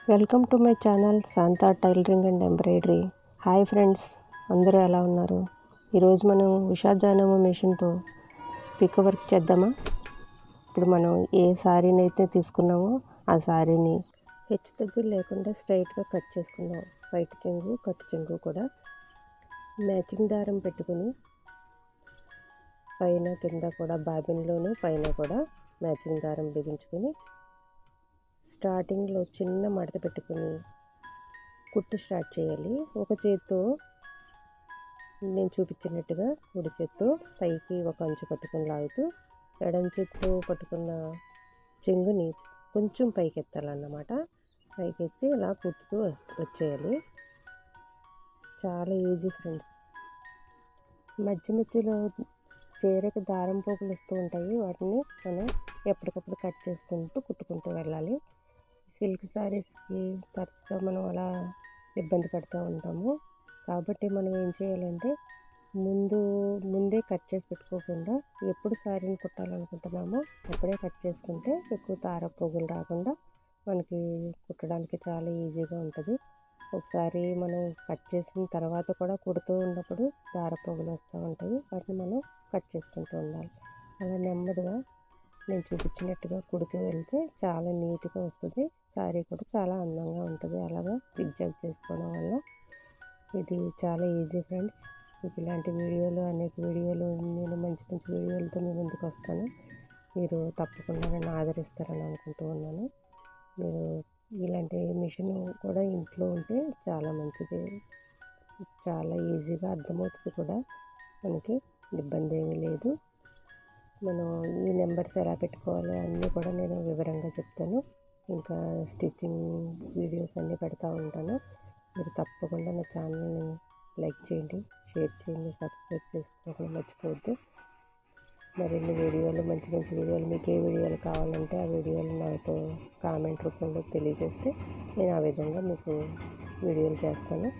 Welcome to my channel Shanta tailoring and embroidery. Hi friends, అందరూ ఎలా ఉన్నారు? ఈరోజు మనం విషాజానము మిషన్తో పిక్ వర్క్ చేద్దామా? ఇప్పుడు మనం ఏ శారీని అయితే తీసుకున్నామో ఆ శారీని హెచ్చు తగ్గులు లేకుండా స్ట్రైట్గా కట్ చేసుకుందాం. వైట్ చెంగు కట్ చెంగు కూడా మ్యాచింగ్ దారం పెట్టుకుని పైన కింద కూడా బాబిన్లోను పైన కూడా మ్యాచింగ్ దారం బిగించుకొని స్టార్టింగ్లో చిన్న మడత పెట్టుకుని కుట్టు స్టార్ట్ చేయాలి. ఒక చేత్తో నేను చూపించినట్టుగా కుడి చేత్తో పైకి ఒక అంచు పట్టుకుని లాగుతూ ఎడం చేత్తో పట్టుకున్న చెంగుని కొంచెం పైకి ఎత్తాలన్నమాట. పైకెత్తి ఇలా కుట్టుతూ వచ్చేయాలి. చాలా ఈజీ ఫ్రెండ్స్. మధ్య మధ్యలో చీరకి దారం పోగులు వస్తూ ఉంటాయి. వాటిని మనం ఎప్పటికప్పుడు కట్ చేసుకుంటూ కుట్టుకుంటూ వెళ్ళాలి. సిల్క్ శారీస్కి తరచుగా మనం అలా ఇబ్బంది పడుతూ ఉంటాము. కాబట్టి మనం ఏం చేయాలంటే ముందే కట్ చేసి పెట్టుకోకుండా ఎప్పుడు శారీని కుట్టాలనుకుంటున్నామో అప్పుడే కట్ చేసుకుంటే ఎక్కువ పోగులు రాకుండా మనకి కుట్టడానికి చాలా ఈజీగా ఉంటుంది. ఒకసారి మనం కట్ చేసిన తర్వాత కూడా కుడుతూ ఉన్నప్పుడు పోగులు వస్తూ ఉంటాయి. వాటిని మనం కట్ చేసుకుంటూ ఉండాలి. అలా నెమ్మదిగా నేను చూపించినట్టుగా కుడుతూ వెళ్తే చాలా నీట్గా వస్తుంది. శారీ కూడా చాలా అందంగా ఉంటుంది. అలాగా జిగ్జాగ్ చేసుకోవడం వల్ల ఇది చాలా ఈజీ ఫ్రెండ్స్. మీకు ఇలాంటి వీడియోలు అనేక వీడియోలు నేను మంచి మంచి వీడియోలతో మీ ముందుకు వస్తాను. మీరు తప్పకుండా నన్ను ఆదరిస్తారని అనుకుంటూ ఉన్నాను. మీరు ఇలాంటి మిషన్ కూడా ఇంట్లో ఉంటే చాలా మంచిది. చాలా ఈజీగా అర్థమవుతుంది కూడా, మనకి ఇబ్బంది ఏమీ లేదు. మనం ఈ నెంబర్స్ ఎలా పెట్టుకోవాలో అన్నీ కూడా నేను వివరంగా చెప్తాను. ఇంకా స్టిచ్చింగ్ వీడియోస్ అన్నీ పెడతా ఉంటాను. మీరు తప్పకుండా నా ఛానల్ని లైక్ చేయండి, షేర్ చేయండి, సబ్స్క్రైబ్ చేసుకోవడం మర్చిపోవద్దు. మరిన్ని వీడియోలు మంచి మంచి వీడియోలు మీకు ఏ వీడియోలు కావాలంటే ఆ వీడియోలు నాతో కామెంట్ రూపంలో తెలియజేస్తే నేను ఆ విధంగా మీకు వీడియోలు చేస్తాను.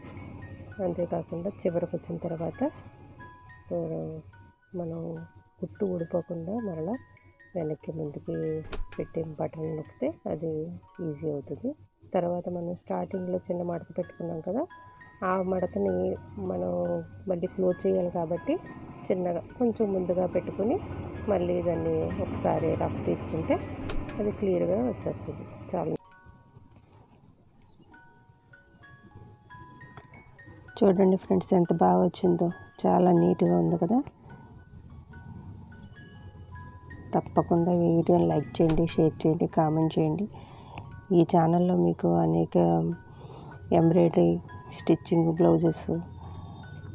అంతేకాకుండా చివరికి వచ్చిన తర్వాత మనం కుట్టు ఊడిపోకుండా మరలా వెనక్కి ముందుకి పెట్టి బటన్ నొక్కితే అది ఈజీ అవుతుంది. తర్వాత మనం స్టార్టింగ్లో చిన్న మడత పెట్టుకున్నాం కదా, ఆ మడతని మనం మళ్ళీ క్లోజ్ చేయాలి కాబట్టి చిన్నగా కొంచెం ముందుగా పెట్టుకుని మళ్ళీ దాన్ని ఒకసారి రఫ్ తీసుకుంటే అది క్లియర్గా వచ్చేస్తుంది. చాలా చూడండి ఫ్రెండ్స్, ఎంత బాగా వచ్చిందో. చాలా నీట్గా ఉంది కదా. తప్పకుండా వీడియోని లైక్ చేయండి, షేర్ చేయండి, కామెంట్ చేయండి. ఈ ఛానల్లో మీకు అనేక embroidery, stitching, blouses,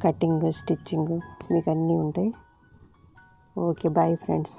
cutting, stitching మీకు అన్నీ ఉంటాయి. Okay, bye friends.